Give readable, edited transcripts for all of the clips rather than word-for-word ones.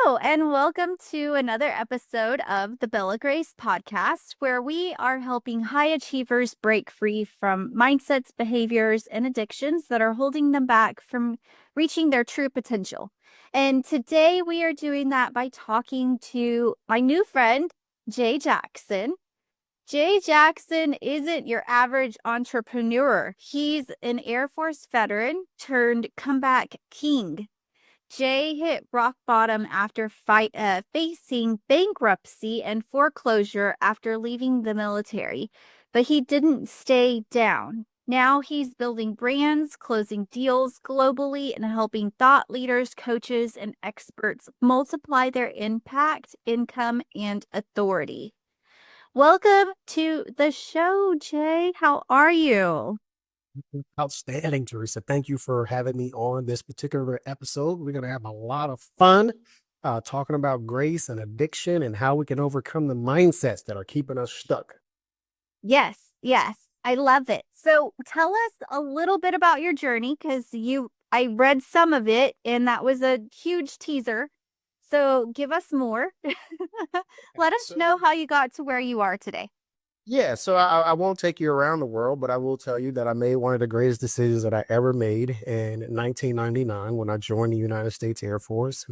Hello, and welcome to another episode of the Bella Grace podcast, where we are helping high achievers break free from mindsets, behaviors, and addictions that are holding them back from reaching their true potential. And today we are doing that by talking to my new friend, Jay Jackson. Jay Jackson isn't your average entrepreneur. He's an Air Force veteran turned comeback king. Jay hit rock bottom after facing bankruptcy and foreclosure after leaving the military, but he didn't stay down. Now he's building brands, closing deals globally, and helping thought leaders, coaches, and experts multiply their impact, income, and authority. Welcome to the show, Jay. How are you? Outstanding, Teresa. Thank you for having me on this particular episode. We're going to have a lot of fun talking about grace and addiction and how we can overcome the mindsets that are keeping us stuck. Yes, yes. I love it. So tell us a little bit about your journey because I read some of it and that was a huge teaser. So give us more. Let us know So, how you got to where you are today. yeah, so I won't take you around the world, but I will tell you that I made one of the greatest decisions that I ever made in 1999 when I joined the United States Air Force.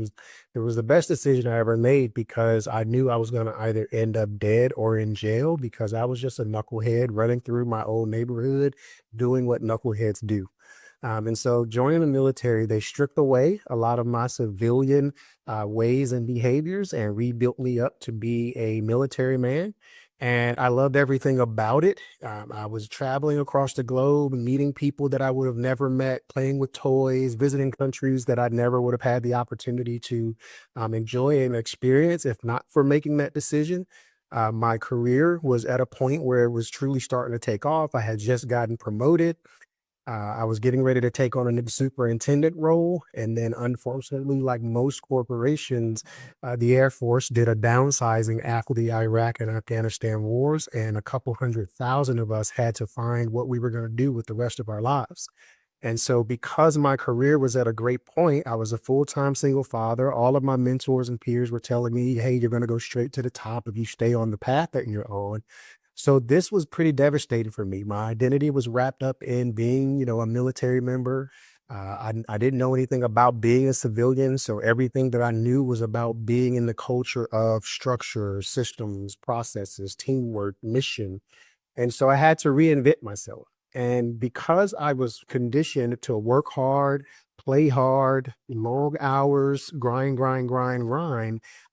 It was the best decision I ever made because I knew I was going to either end up dead or in jail because I was just a knucklehead running through my old neighborhood doing what knuckleheads do. And so joining the military, they stripped away a lot of my civilian ways and behaviors and rebuilt me up to be a military man. And I loved everything about it. I was traveling across the globe, meeting people that I would have never met, playing with toys, visiting countries that I never would have had the opportunity to enjoy and experience if not for making that decision. My career was at a point where it was truly starting to take off. I had just gotten promoted. I was getting ready to take on a new superintendent role. And then, unfortunately, like most corporations, the Air Force did a downsizing after the Iraq and Afghanistan wars. And a couple 100,000 of us had to find what we were going to do with the rest of our lives. And so, because my career was at a great point, I was a full time single father. All of my mentors and peers were telling me, hey, you're going to go straight to the top if you stay on the path that you're on. So this was pretty devastating for me. My identity was wrapped up in being, a military member. I didn't know anything about being a civilian. So everything that I knew was about being in the culture of structure, systems, processes, teamwork, mission. And so I had to reinvent myself. And because I was conditioned to work hard, play hard, long hours, grind,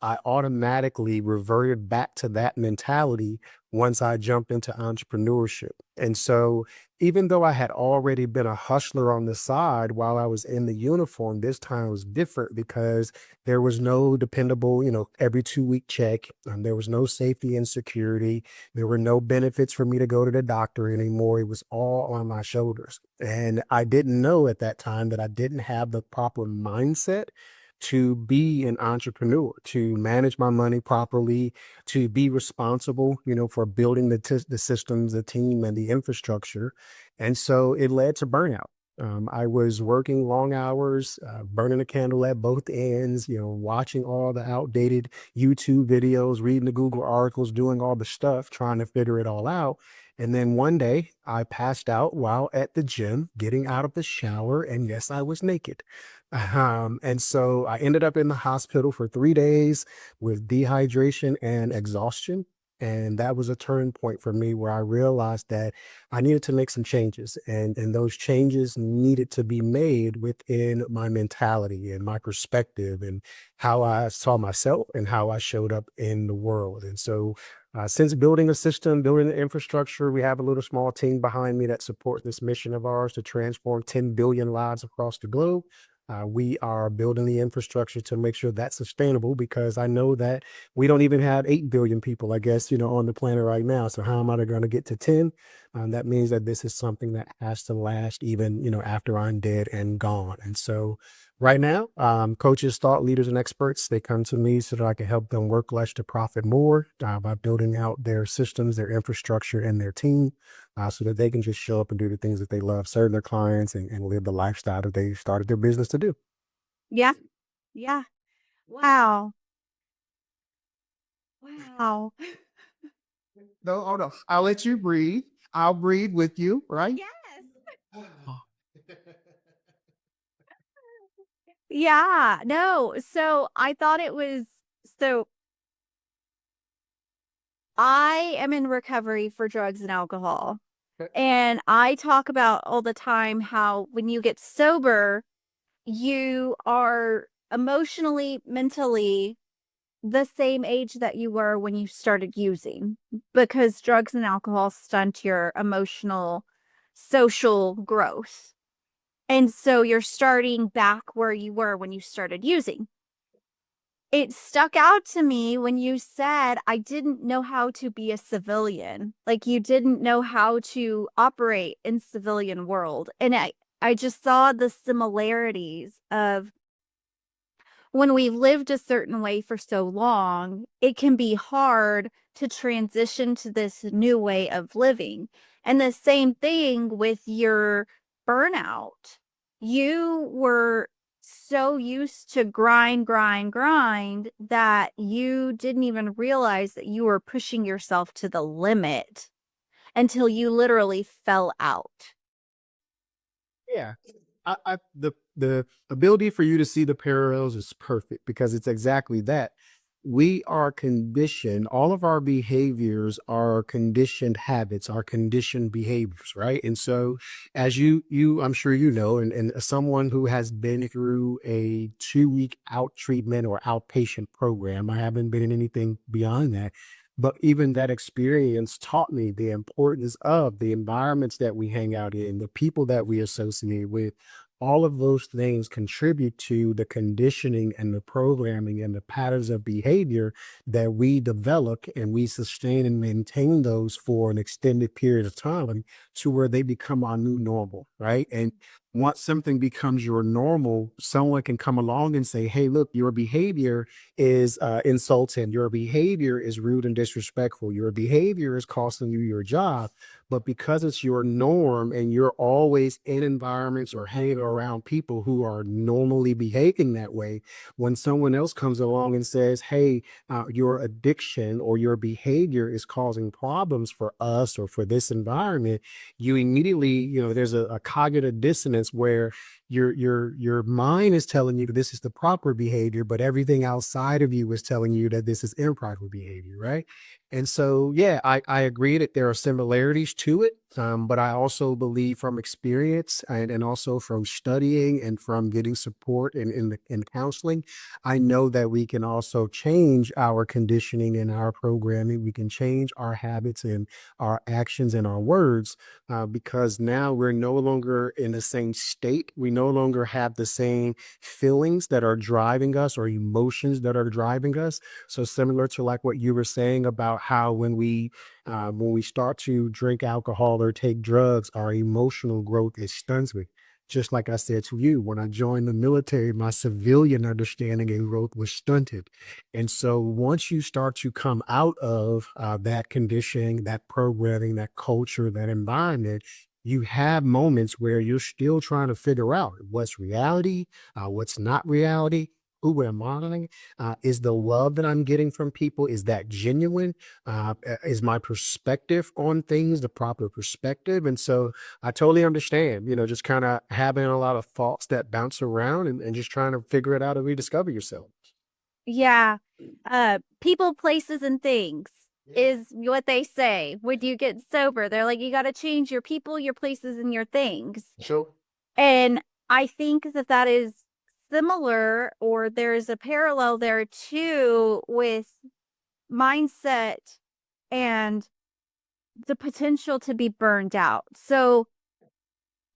I automatically reverted back to that mentality once I jumped into entrepreneurship. And so, even though I had already been a hustler on the side while I was in the uniform, this time was different because there was no dependable, every 2 week check. There was no safety and security. There were no benefits for me to go to the doctor anymore. It was all on my shoulders. And I didn't know at that time that I didn't have the proper mindset to be an entrepreneur, to manage my money properly, to be responsible, for building the systems, the team, and the infrastructure. And so it led to burnout. I was working long hours, burning a candle at both ends, watching all the outdated YouTube videos, reading the Google articles, doing all the stuff, trying to figure it all out. And then one day I passed out while at the gym, getting out of the shower. And yes, I was naked. And so I ended up in the hospital for 3 days with dehydration and exhaustion. And that was a turning point for me where I realized that I needed to make some changes. And those changes needed to be made within my mentality and my perspective and how I saw myself and how I showed up in the world. And so, since building a system, building the infrastructure, we have a little small team behind me that support this mission of ours to transform 10 billion lives across the globe. We are building the infrastructure to make sure that's sustainable because I know that we don't even have 8 billion people, I guess, on the planet right now. So how am I going to get to 10? That means that this is something that has to last even, after I'm dead and gone. And so right now, coaches, thought leaders, and experts, they come to me so that I can help them work less to profit more by building out their systems, their infrastructure, and their team so that they can just show up and do the things that they love, serve their clients, and live the lifestyle that they started their business to do. Yeah. Yeah. Wow. Wow. No, hold on. I'll let you breathe. I'll breathe with you, right? Yes. Yeah. No. So I thought it was so I am in recovery for drugs and alcohol. And I talk about all the time how when you get sober, you are emotionally, mentally the same age that you were when you started using because drugs and alcohol stunt your emotional, social growth. And so you're starting back where you were when you started using. It stuck out to me when you said, I didn't know how to be a civilian. Like you didn't know how to operate in civilian world. And I just saw the similarities of when we've lived a certain way for so long, it can be hard to transition to this new way of living. And the same thing with your burnout. You were so used to grind that you didn't even realize that you were pushing yourself to the limit until you literally fell out. Yeah. The ability for you to see the parallels is perfect because it's exactly that. We are conditioned, all of our behaviors are conditioned habits, are conditioned behaviors, right? And so as I'm sure you know, and as someone who has been through a 2 week out treatment or outpatient program, I haven't been in anything beyond that. But even that experience taught me the importance of the environments that we hang out in, the people that we associate with. All of those things contribute to the conditioning and the programming and the patterns of behavior that we develop, and we sustain and maintain those for an extended period of time to where they become our new normal, right? And once something becomes your normal, someone can come along and say, hey, look, your behavior is insulting. Your behavior is rude and disrespectful. Your behavior is costing you your job. But because it's your norm and you're always in environments or hanging around people who are normally behaving that way, when someone else comes along and says, hey, your addiction or your behavior is causing problems for us or for this environment, you immediately, there's a cognitive dissonance where your mind is telling you that this is the proper behavior, but everything outside of you is telling you that this is improper behavior, right? And so, yeah, I agree that there are similarities to it, but I also believe from experience and also from studying and from getting support in counseling, I know that we can also change our conditioning and our programming. We can change our habits and our actions and our words because now we're no longer in the same state. We no longer have the same feelings that are driving us or emotions that are driving us. So similar to like what you were saying about how when we start to drink alcohol or take drugs, our emotional growth is stunted. Just like I said to you, when I joined the military, my civilian understanding and growth was stunted. And so once you start to come out of that conditioning, that programming, that culture, that environment, you have moments where you're still trying to figure out what's reality, what's not reality, who we're modeling. Is the love that I'm getting from people, is that genuine? Is my perspective on things the proper perspective? And so I totally understand, just kind of having a lot of thoughts that bounce around and just trying to figure it out and rediscover yourself. Yeah. People, places, and things is what they say when you get sober. They're like, you got to change your people, your places, and your things. Sure. And I think that that is similar, or there's a parallel there too with mindset and the potential to be burned out. So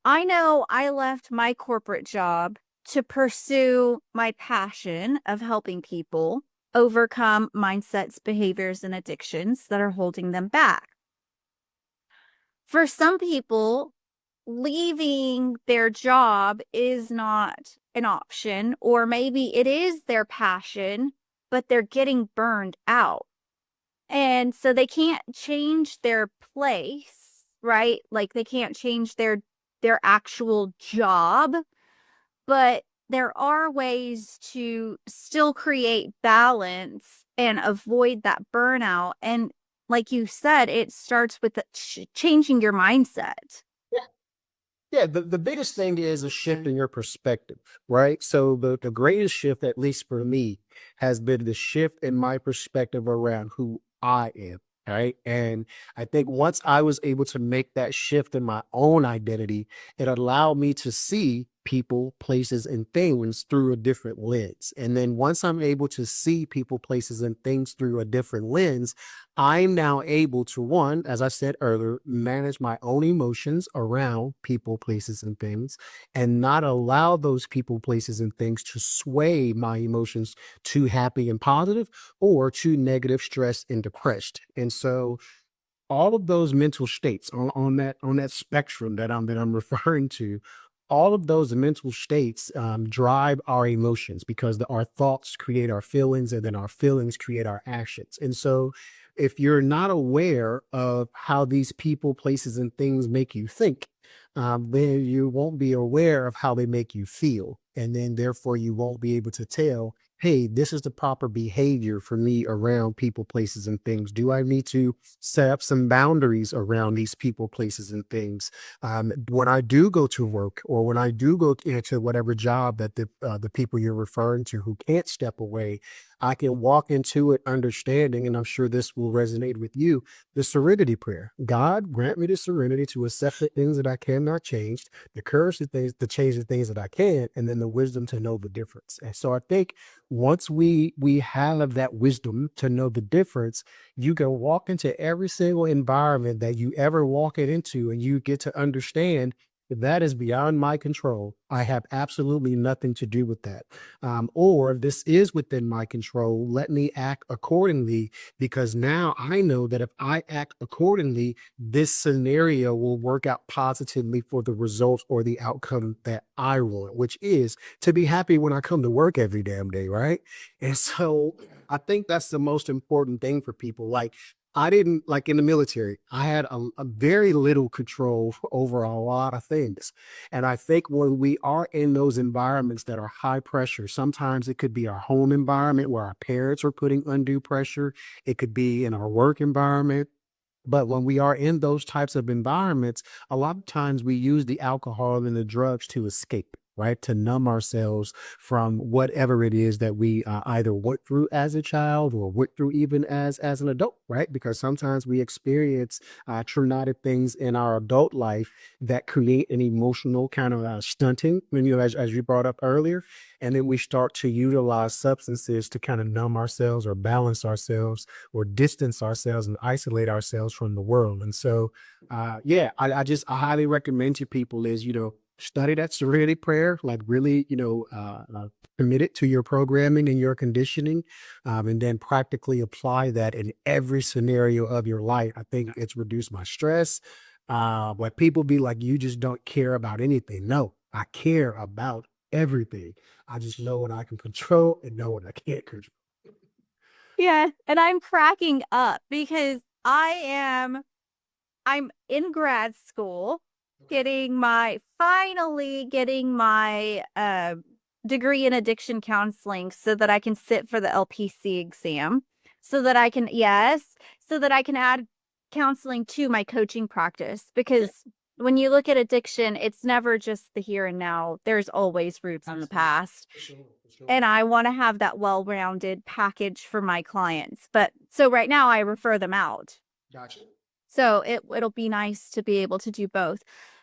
I know I left my corporate job to pursue my passion of helping people overcome mindsets, behaviors, and addictions that are holding them back. For some people, leaving their job is not an option, or maybe it is their passion, but they're getting burned out. And so they can't change their place, right? Like they can't change their actual job, but there are ways to still create balance and avoid that burnout. And like you said, it starts with changing your mindset. Yeah, the biggest thing is a shift in your perspective, right? So the greatest shift, at least for me, has been the shift in my perspective around who I am. Right. And I think once I was able to make that shift in my own identity, it allowed me to see people, places, and things through a different lens. And then once I'm able to see people, places, and things through a different lens, I'm now able to, one, as I said earlier, manage my own emotions around people, places, and things, and not allow those people, places, and things to sway my emotions too happy and positive or too negative, stressed, and depressed. And so all of those mental states on that spectrum that I'm referring to, all of those mental states drive our emotions because our thoughts create our feelings, and then our feelings create our actions. And so, if you're not aware of how these people, places, and things make you think, then you won't be aware of how they make you feel, and then therefore you won't be able to tell, hey, this is the proper behavior for me around people, places, and things. Do I need to set up some boundaries around these people, places, and things? When I do go to work, or when I do go into whatever job that the people you're referring to who can't step away, I can walk into it understanding, and I'm sure this will resonate with you, the serenity prayer. God, grant me the serenity to accept the things that I cannot change, the courage to change the things that I can, and then the wisdom to know the difference. And so I think once we have that wisdom to know the difference, you can walk into every single environment that you ever walk it into, and you get to understand that is beyond my control. I have absolutely nothing to do with that. Or this is within my control. Let me act accordingly, because now I know that if I act accordingly, this scenario will work out positively for the results or the outcome that I want, which is to be happy when I come to work every damn day, right? And so I think that's the most important thing for people. Like, I didn't, like in the military, I had a very little control over a lot of things. And I think when we are in those environments that are high pressure, sometimes it could be our home environment where our parents are putting undue pressure. It could be in our work environment. But when we are in those types of environments, a lot of times we use the alcohol and the drugs to escape, right? To numb ourselves from whatever it is that we either went through as a child or went through even as an adult, right? Because sometimes we experience traumatic things in our adult life that create an emotional kind of stunting, as you brought up earlier. And then we start to utilize substances to kind of numb ourselves or balance ourselves or distance ourselves and isolate ourselves from the world. And so, yeah, I highly recommend to people is, study that serenity prayer, like really, commit it to your programming and your conditioning, and then practically apply that in every scenario of your life. I think it's reduced my stress. But people be like, you just don't care about anything. No, I care about everything. I just know what I can control and know what I can't control. Yeah. And I'm cracking up because I'm in grad school Okay. finally getting my degree in addiction counseling so that I can sit for the LPC exam, so that I can, yes, so that I can add counseling to my coaching practice. Yeah, Because when you look at addiction, it's never just the here and now, there's always roots in the absolutely. past. For sure. For sure. And I want to have that well rounded package for my clients. But so right now I refer them out. Gotcha. So it'll be nice to be able to do both.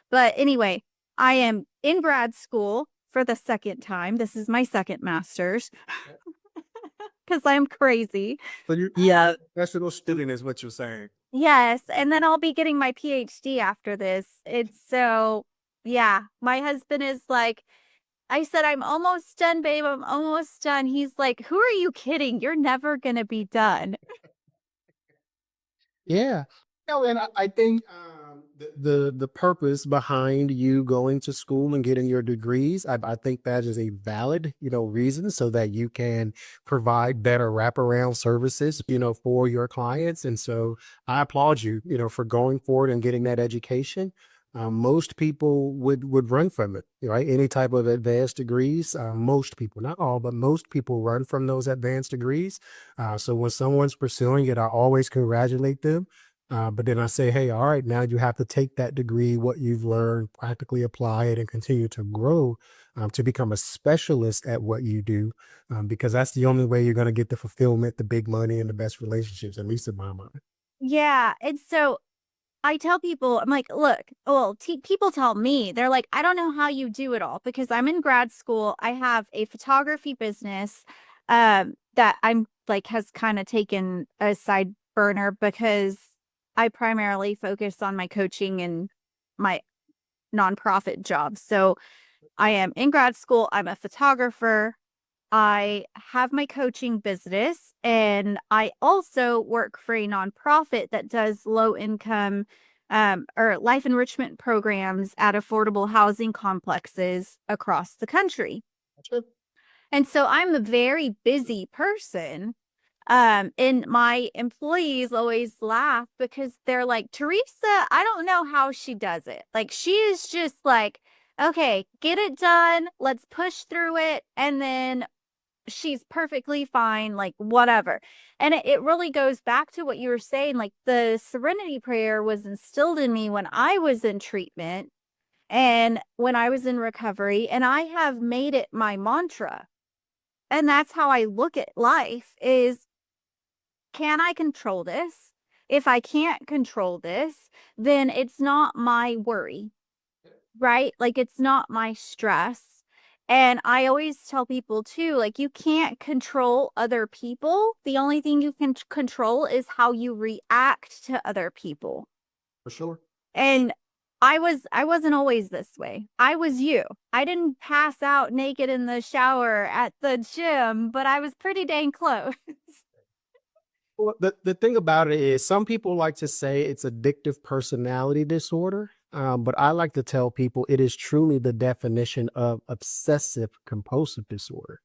But anyway, I am in grad school for the second time. This is my second master's Yeah. because I'm crazy. So you, yeah, professional student is what you're saying. Yes, and then I'll be getting my PhD after this. It's so yeah, my husband is like, I said, I'm almost done, babe. I'm almost done. He's like, who are you kidding? You're never gonna be done. Yeah. No, and I think the purpose behind you going to school and getting your degrees, I think that is a valid, reason so that you can provide better wraparound services, for your clients. And so I applaud you, for going forward and getting that education. most people would run from it, right? Any type of advanced degrees, most people, not all, but most people run from those advanced degrees. So when someone's pursuing it, I always congratulate them. But then I say, hey, all right, now you have to take that degree, what you've learned, practically apply it, and continue to grow to become a specialist at what you do, because that's the only way you're going to get the fulfillment, the big money, and the best relationships, at least in my mind. Yeah. And so I tell people, I'm like, look, well, people tell me, they're like, I don't know how you do it all because I'm in grad school. I have a photography business that I'm like has kind of taken a side burner because I primarily focus on my coaching and my nonprofit job. So I am in grad school. I'm a photographer. I have my coaching business and I also work for a nonprofit that does low income or life enrichment programs at affordable housing complexes across the country. And so I'm a very busy person. And my employees always laugh because they're like, Teresa, I don't know how she does it. Like, she is just like, okay, get it done. Let's push through it. And then she's perfectly fine, like whatever. And it really goes back to what you were saying. Like the serenity prayer was instilled in me when I was in treatment and when I was in recovery, and I have made it my mantra. And that's how I look at life is, can I control this? If I can't control this, then it's not my worry, right? Like it's not my stress. And I always tell people too, like you can't control other people. The only thing you can control is how you react to other people. For sure. And I wasn't always this way. I was you. I didn't pass out naked in the shower at the gym, but I was pretty dang close. Well, the thing about it is, some people like to say it's addictive personality disorder, but I like to tell people it is truly the definition of obsessive compulsive disorder.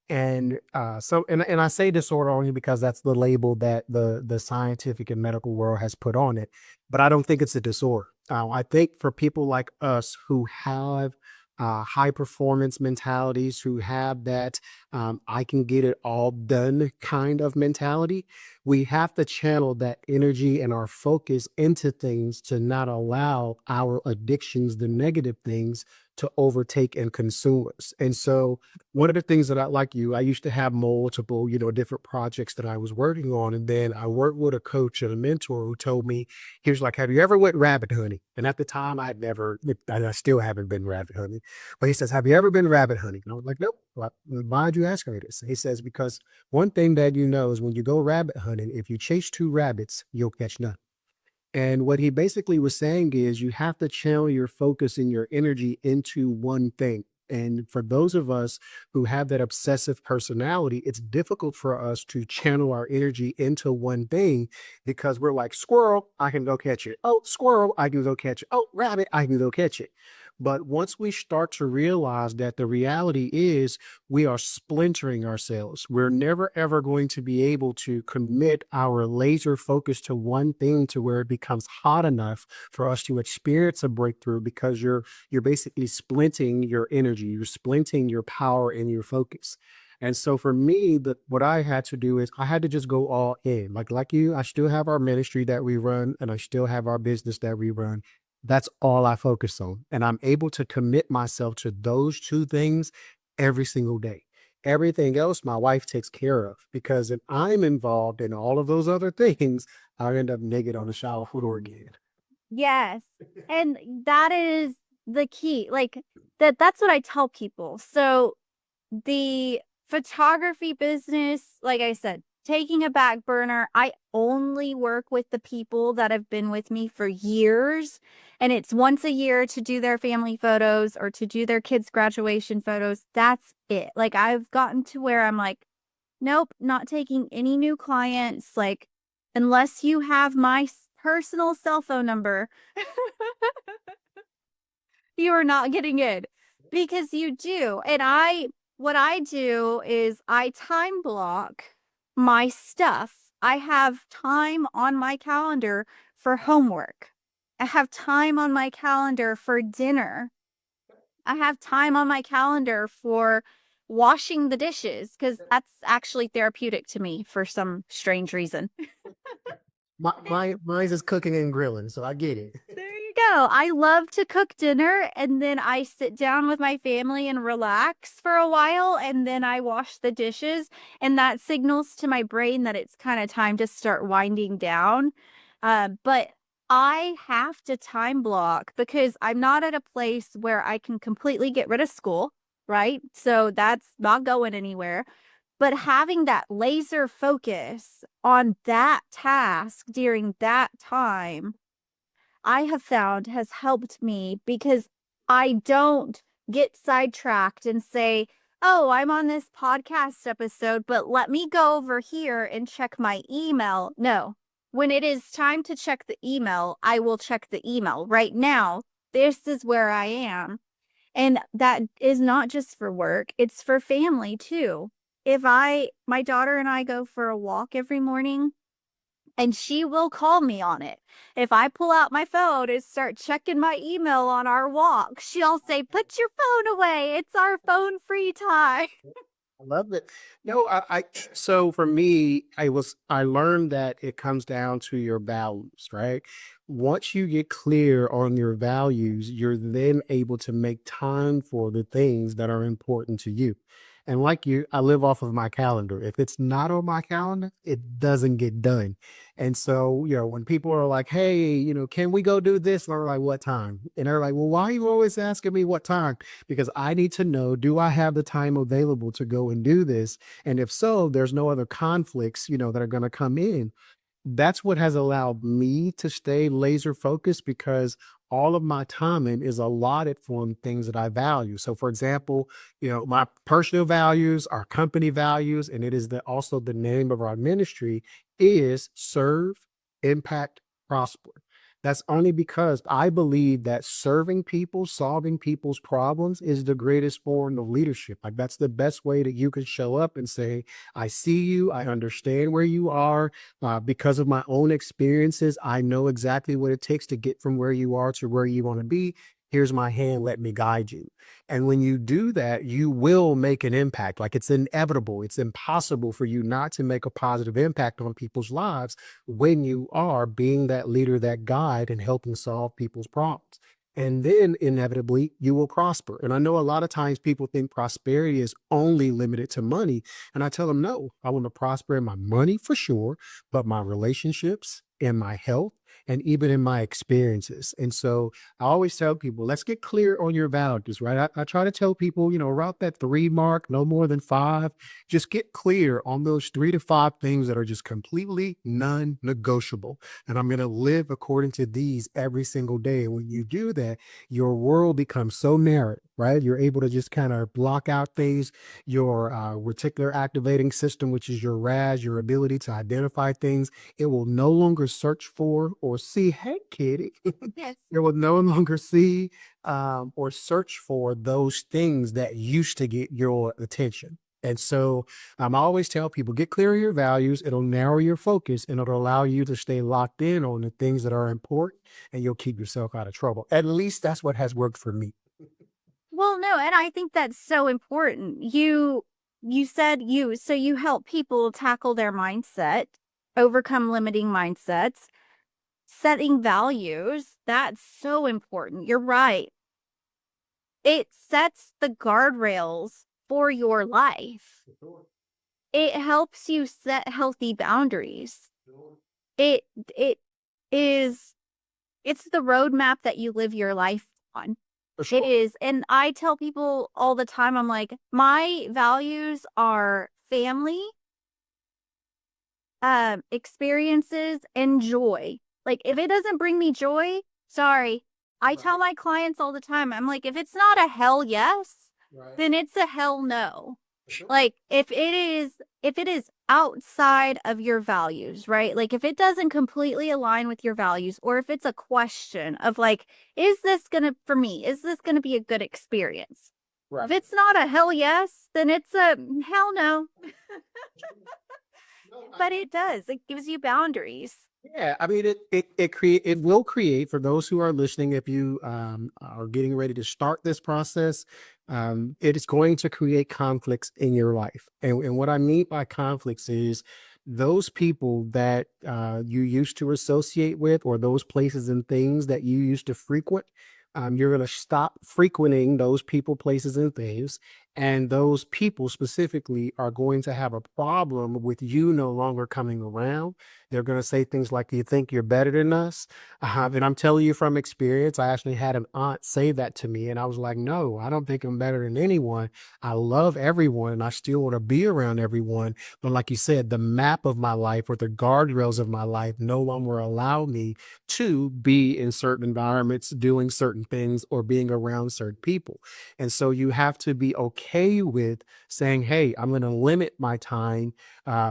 And I say disorder only because that's the label that the scientific and medical world has put on it. But I don't think it's a disorder. I think for people like us who have high performance mentalities, who have that I can get it all done kind of mentality, we have to channel that energy and our focus into things to not allow our addictions, the negative things, to overtake and consume us. And so one of the things that I like you, I used to have multiple, different projects that I was working on. And then I worked with a coach and a mentor who told me, he was like, have you ever went rabbit hunting? And at the time I'd never, and I still haven't been rabbit hunting, but he says, have you ever been rabbit hunting? And I was like, nope. Why'd you ask me this? He says, because one thing that you know is when you go rabbit hunting, if you chase two rabbits, you'll catch none. And what he basically was saying is you have to channel your focus and your energy into one thing. And for those of us who have that obsessive personality, it's difficult for us to channel our energy into one thing because we're like, squirrel, I can go catch it. Oh, squirrel, I can go catch it. Oh, rabbit, I can go catch it. But once we start to realize that the reality is we are splintering ourselves, we're never ever going to be able to commit our laser focus to one thing to where it becomes hot enough for us to experience a breakthrough because you're basically splinting your energy, you're splinting your power and your focus. And so for me, what I had to do is I had to just go all in. Like you, I still have our ministry that we run and I still have our business that we run. That's all I focus on. And I'm able to commit myself to those two things every single day. Everything else my wife takes care of because if I'm involved in all of those other things, I end up naked on the shower floor again. Yes. And that is the key. Like that's what I tell people. So the photography business, like I said, taking a back burner. I only work with the people that have been with me for years. And it's once a year to do their family photos or to do their kids' graduation photos. That's it. Like I've gotten to where I'm like, nope, not taking any new clients. Like, unless you have my personal cell phone number, you are not getting in because you do. And what I do is I time block my stuff. I have time on my calendar for homework. I have time on my calendar for dinner. I have time on my calendar for washing the dishes because that's actually therapeutic to me for some strange reason. Mine's is cooking and grilling, so I get it. There you go. I love to cook dinner and then I sit down with my family and relax for a while and then I wash the dishes and that signals to my brain that it's kind of time to start winding down. But I have to time block because I'm not at a place where I can completely get rid of school, right? So that's not going anywhere. But having that laser focus on that task during that time I have found has helped me because I don't get sidetracked and say, oh, I'm on this podcast episode, but let me go over here and check my email. No, when it is time to check the email, I will check the email. Right now, this is where I am. And that is not just for work, it's for family too. My daughter and I go for a walk every morning and she will call me on it. If I pull out my phone and start checking my email on our walk, she'll say, put your phone away. It's our phone free time. I love it. No, I so for me, I learned that it comes down to your values, right? Once you get clear on your values, you're then able to make time for the things that are important to you. And like you, I live off of my calendar. If it's not on my calendar, it doesn't get done. And so, when people are like, hey, can we go do this? And I'm like, what time? And they're like, well, why are you always asking me what time? Because I need to know, do I have the time available to go and do this? And if so, there's no other conflicts, that are going to come in. That's what has allowed me to stay laser focused because all of my timing is allotted for things that I value. So, for example, my personal values, our company values, and it is also the name of our ministry is serve, impact, prosper. That's only because I believe that serving people, solving people's problems is the greatest form of leadership. Like that's the best way that you can show up and say, I see you, I understand where you are, because of my own experiences, I know exactly what it takes to get from where you are to where you want to be. Here's my hand, let me guide you. And when you do that, you will make an impact. Like it's inevitable, it's impossible for you not to make a positive impact on people's lives when you are being that leader, that guide, and helping solve people's problems. And then inevitably you will prosper. And I know a lot of times people think prosperity is only limited to money. And I tell them, no, I want to prosper in my money for sure, but my relationships, in my health, and even in my experiences. And so I always tell people, let's get clear on your values, right? I try to tell people, around that 3 mark, no more than 5, just get clear on those 3 to 5 things that are just completely non-negotiable. And I'm going to live according to these every single day. And when you do that, your world becomes so narrow, right? You're able to just kind of block out things, your reticular activating system, which is your RAS, your ability to identify things. It will no longer search for or see, hey, kitty. Yes. It will no longer see or search for those things that used to get your attention. And so I always tell people, get clear of your values. It'll narrow your focus and it'll allow you to stay locked in on the things that are important and you'll keep yourself out of trouble. At least that's what has worked for me. Well, no, and I think that's so important. You said so you help people tackle their mindset, overcome limiting mindsets, setting values. That's so important. You're right. It sets the guardrails for your life. It helps you set healthy boundaries. It it is it's the roadmap that you live your life on. For It sure. is. And I tell people all the time, I'm like, my values are family, experiences, and joy. Like, if it doesn't bring me joy, sorry. I tell Right. my clients all the time, I'm like, if it's not a hell yes, Right. then it's a hell no. For sure. Like, if it is outside of your values, right? Like, if it doesn't completely align with your values, or if it's a question of like, is this gonna, for me, is this gonna be a good experience? If Right. it's not a hell yes, then it's a hell no. No, But it does. It gives you boundaries. Yeah, I mean it will create for those who are listening. If you are getting ready to start this process, it is going to create conflicts in your life. And what I mean by conflicts is those people that you used to associate with, or those places and things that you used to frequent. You're going to stop frequenting those people, places, and things. And those people specifically are going to have a problem with you no longer coming around. They're going to say things like, "You think you're better than us?" And I'm telling you from experience, I actually had an aunt say that to me. And I was like, "No, I don't think I'm better than anyone. I love everyone and I still want to be around everyone." But like you said, the map of my life or the guardrails of my life no longer allow me to be in certain environments, doing certain things, or being around certain people. And so you have to be okay with saying, "Hey, I'm going to limit my time,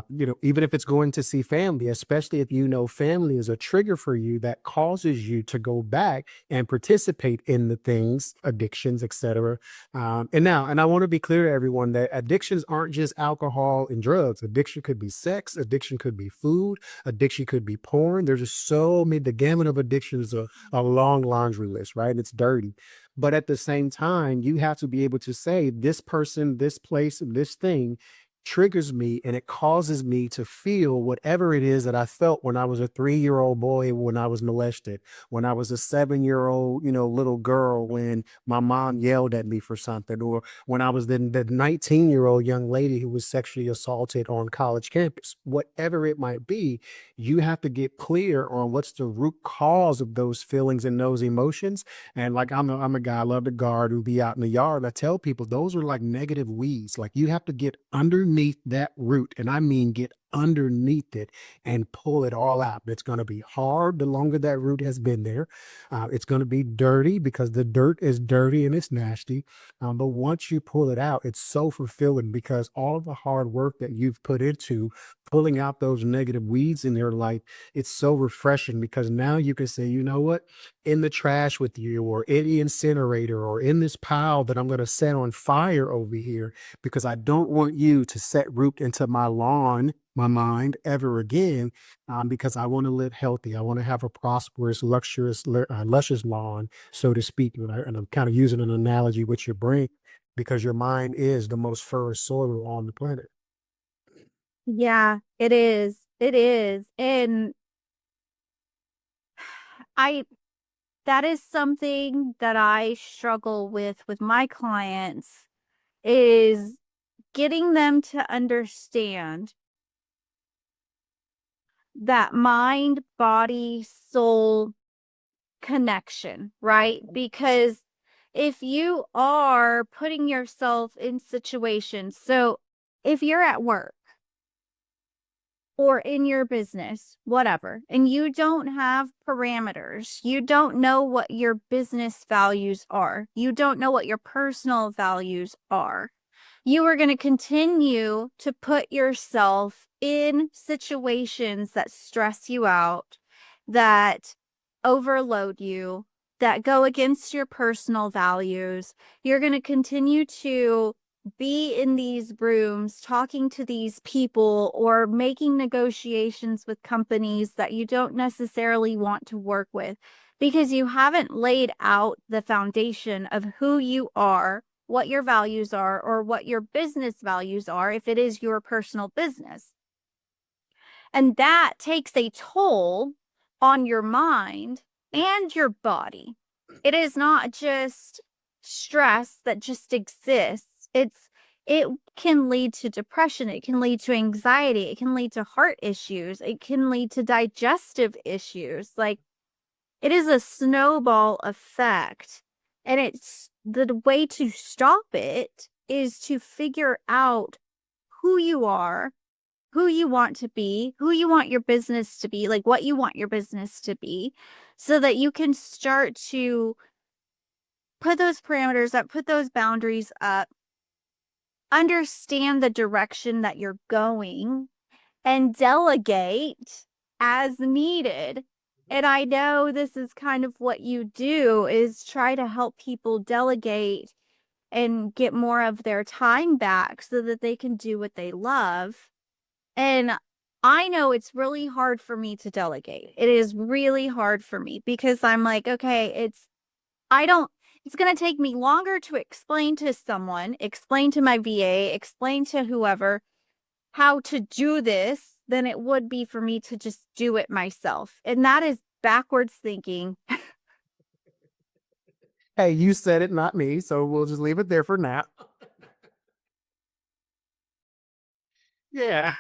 even if it's going to see family, especially if you know family is a trigger for you that causes you to go back and participate in the things, addictions, etc." And I want to be clear to everyone that addictions aren't just alcohol and drugs. Addiction could be sex, addiction could be food, addiction could be porn. There's just so many, the gamut of addictions, a long laundry list, right? It's dirty. But at the same time, you have to be able to say, this person, this place, and this thing triggers me and it causes me to feel whatever it is that I felt when I was a 3-year-old boy when I was molested, when I was a 7-year-old, little girl when my mom yelled at me for something, or when I was the 19-year-old young lady who was sexually assaulted on college campus. Whatever it might be, you have to get clear on what's the root cause of those feelings and those emotions. And like I'm a guy, I love to guard who be out in the yard. And I tell people those are like negative weeds. Like you have to get underneath that root. And I mean get underneath it and pull it all out. It's going to be hard the longer that root has been there. It's going to be dirty because the dirt is dirty and it's nasty. But once you pull it out, it's so fulfilling because all the hard work that you've put into pulling out those negative weeds in your life, it's so refreshing because now you can say, you know what? In the trash with you, or in the incinerator, or in this pile that I'm going to set on fire over here, because I don't want you to set root into my lawn, my mind ever again, because I want to live healthy. I want to have a prosperous, luxurious, luscious lawn, so to speak. And I'm kind of using an analogy with your brain because your mind is the most fertile soil on the planet. Yeah, it is. It is. And I that is something that I struggle with my clients is getting them to understand that mind, body, soul connection, right? Because if you are putting yourself in situations, so if you're at work or in your business, whatever, and you don't have parameters, you don't know what your business values are, you don't know what your personal values are, you are going to continue to put yourself in situations that stress you out, that overload you, that go against your personal values. You're going to continue to be in these rooms talking to these people or making negotiations with companies that you don't necessarily want to work with because you haven't laid out the foundation of who you are, what your values are, or what your business values are if it is your personal business. And that takes a toll on your mind and your body. It is not just stress that just exists. It can lead to depression, it can lead to anxiety, it can lead to heart issues, it can lead to digestive issues. Like it is a snowball effect. And it's the way to stop it is to figure out who you are, who you want to be, who you want your business to be, like what you want your business to be, so that you can start to put those parameters up, put those boundaries up, understand the direction that you're going, and delegate as needed. And I know this is kind of what you do is try to help people delegate and get more of their time back so that they can do what they love. And I know it's really hard for me to delegate. It is really hard for me because I'm like, okay, I don't, it's going to take me longer to explain to someone, explain to my VA, explain to whoever how to do this than it would be for me to just do it myself. And that is backwards thinking. Hey, you said it, not me. So we'll just leave it there for now. Yeah.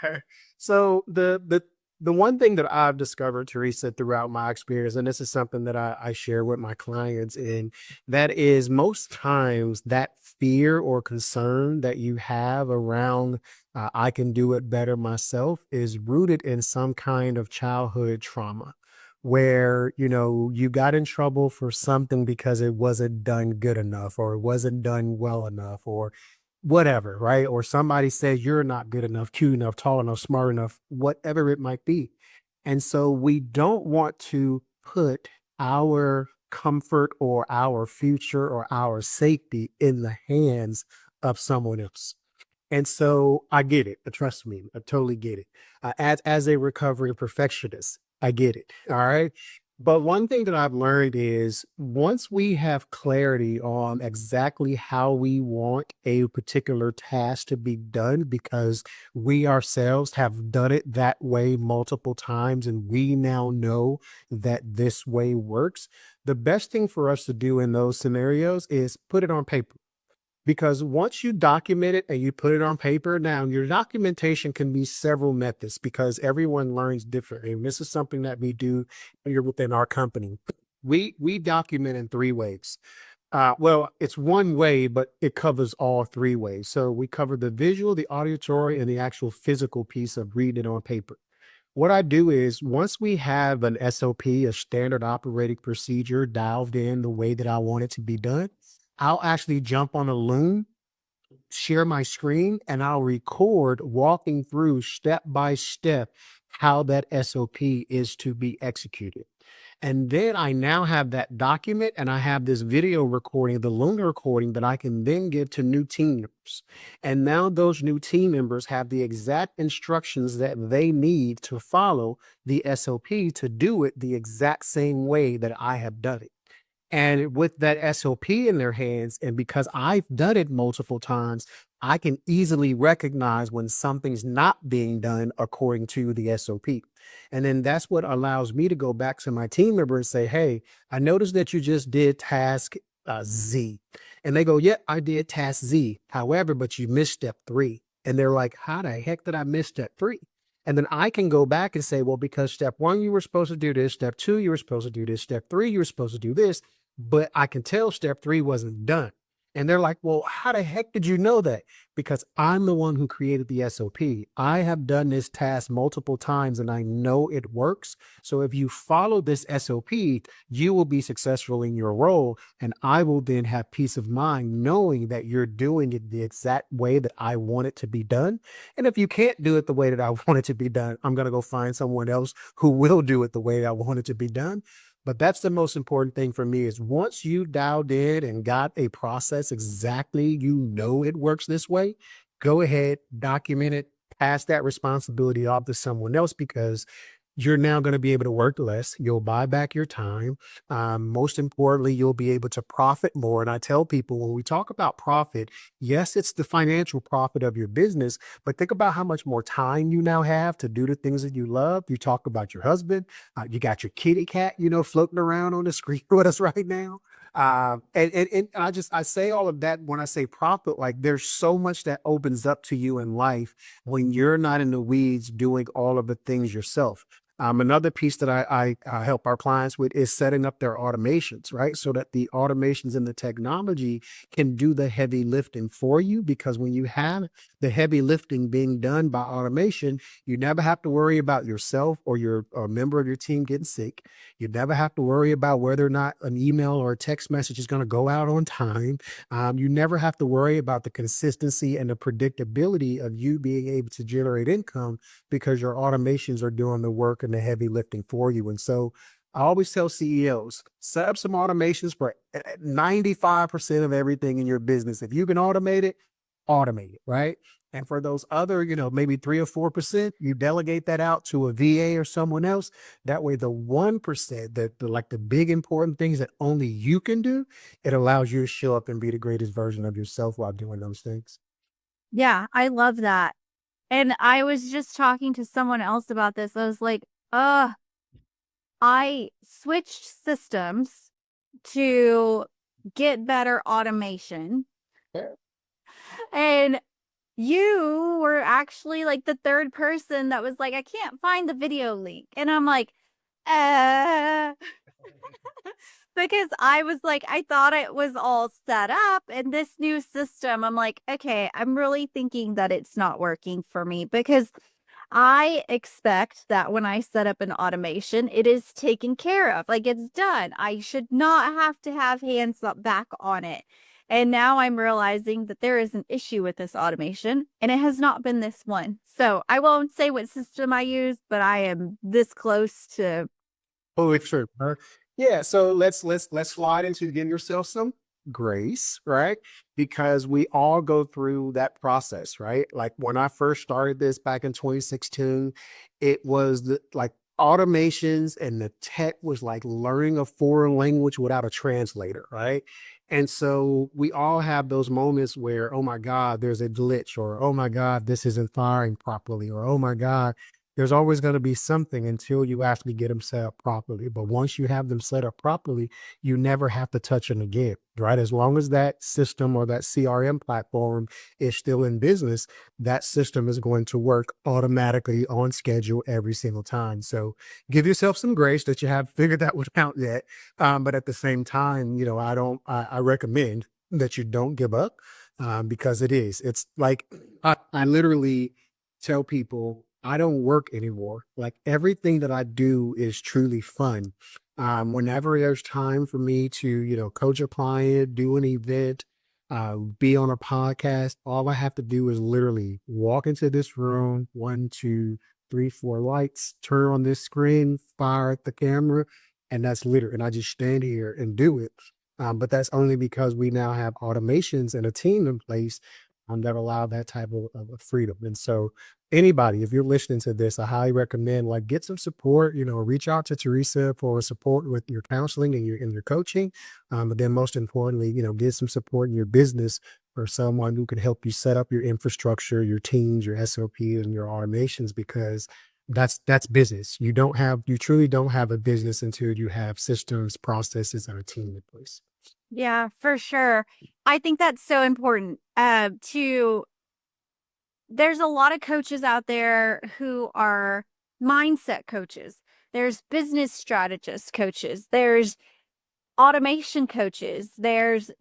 So the one thing that I've discovered, Teresa, throughout my experience, and this is something that I share with my clients, and that is most times that fear or concern that you have around I can do it better myself is rooted in some kind of childhood trauma where you got in trouble for something because it wasn't done good enough or it wasn't done well enough or whatever, right? Or somebody says you're not good enough, cute enough, tall enough, smart enough, whatever it might be. And so we don't want to put our comfort or our future or our safety in the hands of someone else. And so I get it. Trust me, I totally get it. As a recovering perfectionist, I get it. All right. But one thing that I've learned is once we have clarity on exactly how we want a particular task to be done, because we ourselves have done it that way multiple times and we now know that this way works, the best thing for us to do in those scenarios is put it on paper, because once you document it and you put it on paper, now your documentation can be several methods because everyone learns differently. And this is something that we do here within our company. We document in three ways. Well, it's one way, but it covers all three ways. So we cover the visual, the auditory, and the actual physical piece of reading it on paper. What I do is once we have an SOP, a standard operating procedure dialed in the way that I want it to be done, I'll actually jump on a Loom, share my screen, and I'll record walking through step by step how that SOP is to be executed. And then I now have that document and I have this video recording, the Luna recording that I can then give to new team members. And now those new team members have the exact instructions that they need to follow the SOP to do it the exact same way that I have done it. And with that SOP in their hands, and because I've done it multiple times, I can easily recognize when something's not being done according to the SOP. And then that's what allows me to go back to my team member and say, hey, I noticed that you just did task Z. And they go, yeah, I did task Z. However, but you missed step three. And they're like, how the heck did I miss step three? And then I can go back and say, well, because step one, you were supposed to do this. Step two, you were supposed to do this. Step three, you were supposed to do this, but I can tell step three wasn't done. And they're like, well, how the heck did you know that? Because I'm the one who created the SOP. I have done this task multiple times and I know it works. So if you follow this SOP, you will be successful in your role. And I will then have peace of mind knowing that you're doing it the exact way that I want it to be done. And if you can't do it the way that I want it to be done, I'm going to go find someone else who will do it the way that I want it to be done. But that's the most important thing for me is once you dialed in and got a process exactly, it works this way, go ahead, document it, pass that responsibility off to someone else because you're now going to be able to work less. You'll buy back your time. Most importantly, you'll be able to profit more. And I tell people when we talk about profit, yes, it's the financial profit of your business, but think about how much more time you now have to do the things that you love. You talk about your husband, you got your kitty cat, floating around on the screen with us right now. And I say all of that when I say profit, like there's so much that opens up to you in life when you're not in the weeds doing all of the things yourself. Another piece that I help our clients with is setting up their automations, right? So that the automations and the technology can do the heavy lifting for you. Because when you have the heavy lifting being done by automation, you never have to worry about yourself or a member of your team getting sick. You never have to worry about whether or not an email or a text message is going to go out on time. You never have to worry about the consistency and the predictability of you being able to generate income because your automations are doing the work and the heavy lifting for you. And so I always tell CEOs, set up some automations for 95% of everything in your business. If you can automate it, automate it, right? And for those other, maybe 3 or 4%, you delegate that out to a VA or someone else. That way, the 1%, like the big important things that only you can do, it allows you to show up and be the greatest version of yourself while doing those things. Yeah, I love that. And I was just talking to someone else about this. I was like, I switched systems to get better automation. Yeah. And you were actually like the third person that was like, I can't find the video link. And I'm like, uh, because I was like, I thought it was all set up and this new system, I'm like, okay, I'm really thinking that it's not working for me because I expect that when I set up an automation, it is taken care of. Like it's done. I should not have to have hands up back on it. And now I'm realizing that there is an issue with this automation, and it has not been this one. So I won't say what system I use, but I am this close to. Oh, it's true. Yeah. So let's slide into giving yourself some grace, right? Because we all go through that process, right? Like when I first started this back in 2016, it was like automations and the tech was like learning a foreign language without a translator, right? And so we all have those moments where, oh my God, there's a glitch, or oh my God, this isn't firing properly, or oh my God, there's always going to be something until you actually get them set up properly. But once you have them set up properly, you never have to touch them again, right? As long as that system or that CRM platform is still in business, that system is going to work automatically on schedule every single time. So give yourself some grace that you have figured that one out yet. But at the same time, I recommend that you don't give up, because it's like, I literally tell people I don't work anymore. Like everything that I do is truly fun. Whenever there's time for me to, coach a client, do an event, be on a podcast, all I have to do is literally walk into this room, 1, 2, 3, 4 lights, turn on this screen, fire at the camera, and that's literally, and I just stand here and do it. But that's only because we now have automations and a team in place, that allow that type of freedom. And so anybody, if you're listening to this, I highly recommend like get some support, reach out to Teresa for support with your counseling and your coaching. But then most importantly, get some support in your business for someone who can help you set up your infrastructure, your teams, your SOPs, and your automations, because that's business. You truly don't have a business until you have systems, processes, and a team in place. Yeah, for sure. I think that's so important. There's a lot of coaches out there who are mindset coaches. There's business strategist coaches. There's automation coaches. There's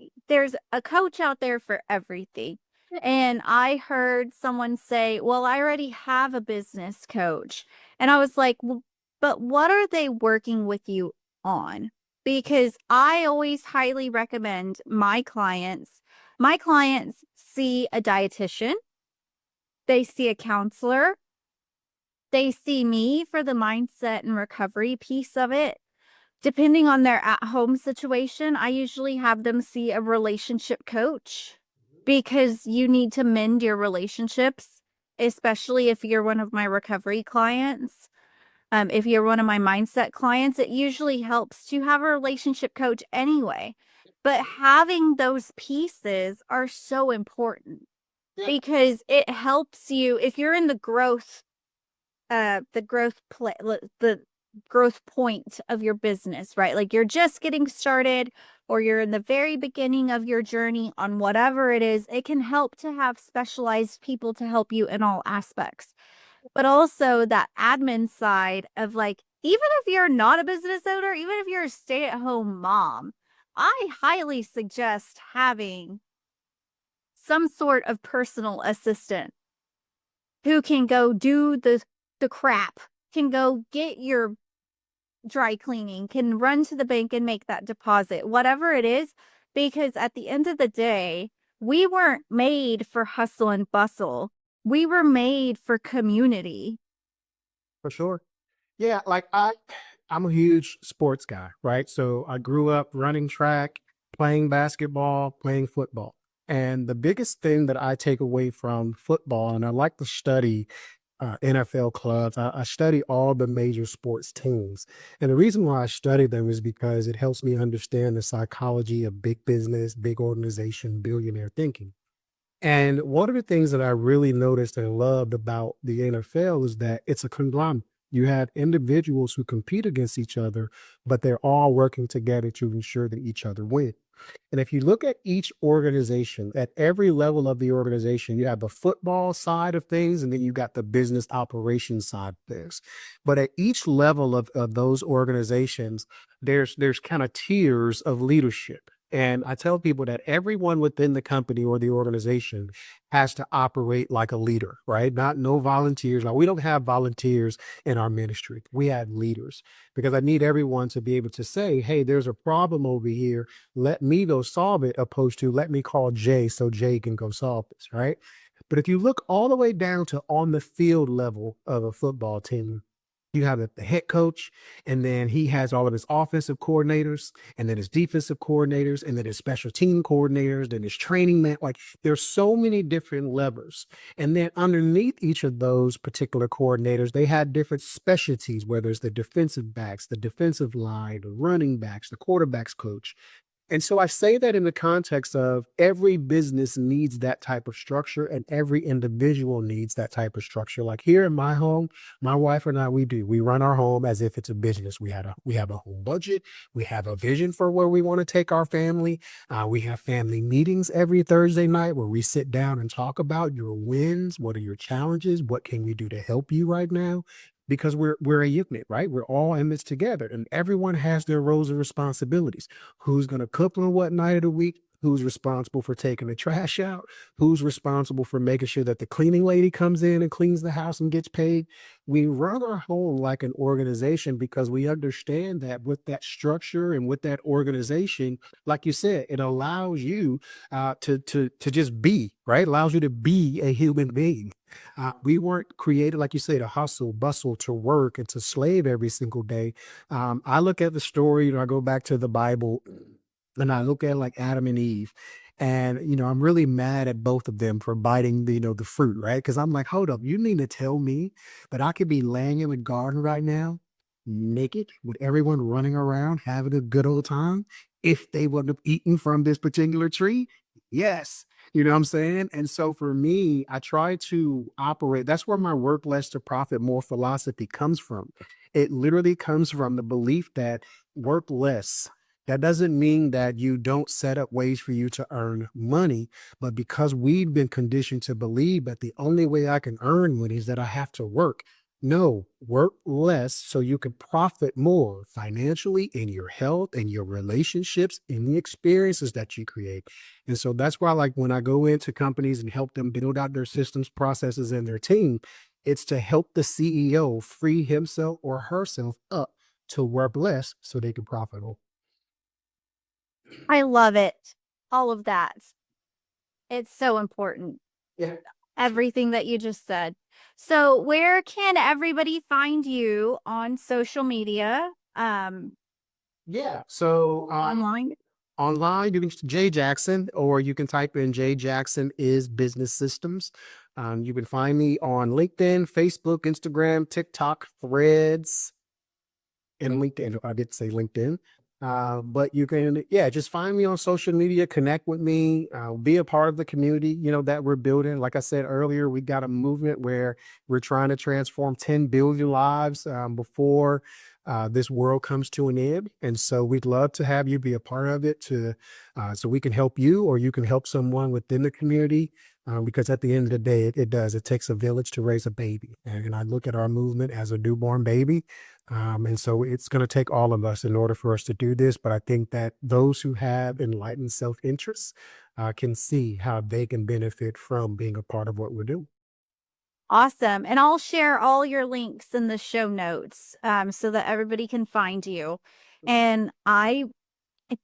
a coach out there for everything. And I heard someone say, "Well, I already have a business coach." And I was like, "Well, but what are they working with you on?" Because I always highly recommend my clients see a dietitian, they see a counselor, they see me for the mindset and recovery piece of it. Depending on their at-home situation, I usually have them see a relationship coach because you need to mend your relationships, especially if you're one of my recovery clients. If you're one of my mindset clients, it usually helps to have a relationship coach anyway. But having those pieces are so important because it helps you if you're in the growth point of your business, right? Like you're just getting started or you're in the very beginning of your journey on whatever it is, it can help to have specialized people to help you in all aspects. But also that admin side of like, even if you're not a business owner, even if you're a stay-at-home mom, I highly suggest having some sort of personal assistant who can go do the crap, can go get your dry cleaning, can run to the bank and make that deposit, whatever it is, because at the end of the day, we weren't made for hustle and bustle. We were made for community. For sure. Yeah, like I'm a huge sports guy, right? So I grew up running track, playing basketball, playing football. And the biggest thing that I take away from football, and I like to study NFL clubs. I study all the major sports teams. And the reason why I study them is because it helps me understand the psychology of big business, big organization, billionaire thinking. And one of the things that I really noticed and loved about the NFL is that it's a conglomerate. You have individuals who compete against each other, but they're all working together to ensure that each other win. And if you look at each organization, at every level of the organization, you have the football side of things, and then you got the business operations side of things. But at each level of those organizations, there's kind of tiers of leadership. And I tell people that everyone within the company or the organization has to operate like a leader, right? Not no volunteers. Now we don't have volunteers in our ministry. We have leaders because I need everyone to be able to say, hey, there's a problem over here, let me go solve it, opposed to let me call Jay so Jay can go solve this, right? But if you look all the way down to on the field level of a football team, you have the head coach, and then he has all of his offensive coordinators, and then his defensive coordinators, and then his special team coordinators, then his training man. Like there's so many different levers. And then underneath each of those particular coordinators, they had different specialties, whether it's the defensive backs, the defensive line, the running backs, the quarterbacks coach. And so I say that in the context of every business needs that type of structure and every individual needs that type of structure. Like here in my home, my wife and I, we run our home as if it's a business. We have a whole budget. We have a vision for where we want to take our family. We have family meetings every Thursday night where we sit down and talk about your wins. What are your challenges? What can we do to help you right now? Because we're a unit, right? We're all in this together, and everyone has their roles and responsibilities. Who's going to cook on what night of the week? Who's responsible for taking the trash out? Who's responsible for making sure that the cleaning lady comes in and cleans the house and gets paid? We run our home like an organization because we understand that with that structure and with that organization, like you said, it allows you to just be, right? Allows you to be a human being. We weren't created, like you say, to hustle, bustle, to work, and to slave every single day. I look at the story, I go back to the Bible, and I look at like Adam and Eve. And I'm really mad at both of them for biting the fruit, right? Because I'm like, hold up, you mean to tell me that I could be laying in the garden right now, naked, with everyone running around, having a good old time, if they would have eaten from this particular tree? Yes. You know what I'm saying? And so for me, I try to operate. That's where my work less to profit more philosophy comes from. It literally comes from the belief that work less. That doesn't mean that you don't set up ways for you to earn money, but because we've been conditioned to believe that the only way I can earn money is that I have to work. No, work less so you can profit more financially in your health and your relationships and the experiences that you create. And so that's why, like, when I go into companies and help them build out their systems, processes, and their team, it's to help the CEO free himself or herself up to work less so they can profit more. I love it. All of that. It's so important. Yeah. Everything that you just said. So, where can everybody find you on social media? Yeah. So Online? online, you can Jay Jackson, or you can type in Jay Jackson is business systems. You can find me on LinkedIn, Facebook, Instagram, TikTok, Threads, and LinkedIn. I did say LinkedIn. But you can, yeah, just find me on social media, connect with me, be a part of the community, that we're building. Like I said earlier, we got a movement where we're trying to transform 10 billion lives before this world comes to an end. And so we'd love to have you be a part of it so we can help you or you can help someone within the community. Because at the end of the day, it does. It takes a village to raise a baby. And I look at our movement as a newborn baby. And so it's going to take all of us in order for us to do this. But I think that those who have enlightened self interest can see how they can benefit from being a part of what we're doing. Awesome. And I'll share all your links in the show notes so that everybody can find you. And I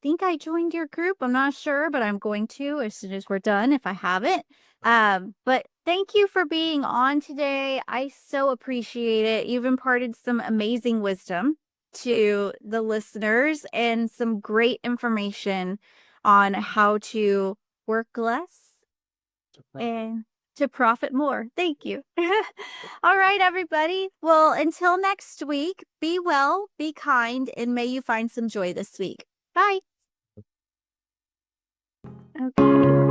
think I joined your group. I'm not sure, but I'm going to as soon as we're done if I haven't. But thank you for being on today. I so appreciate it. You've imparted some amazing wisdom to the listeners and some great information on how to work less and to profit more. Thank you. All right, everybody. Well, until next week, be well, be kind, and may you find some joy this week. Bye. Okay.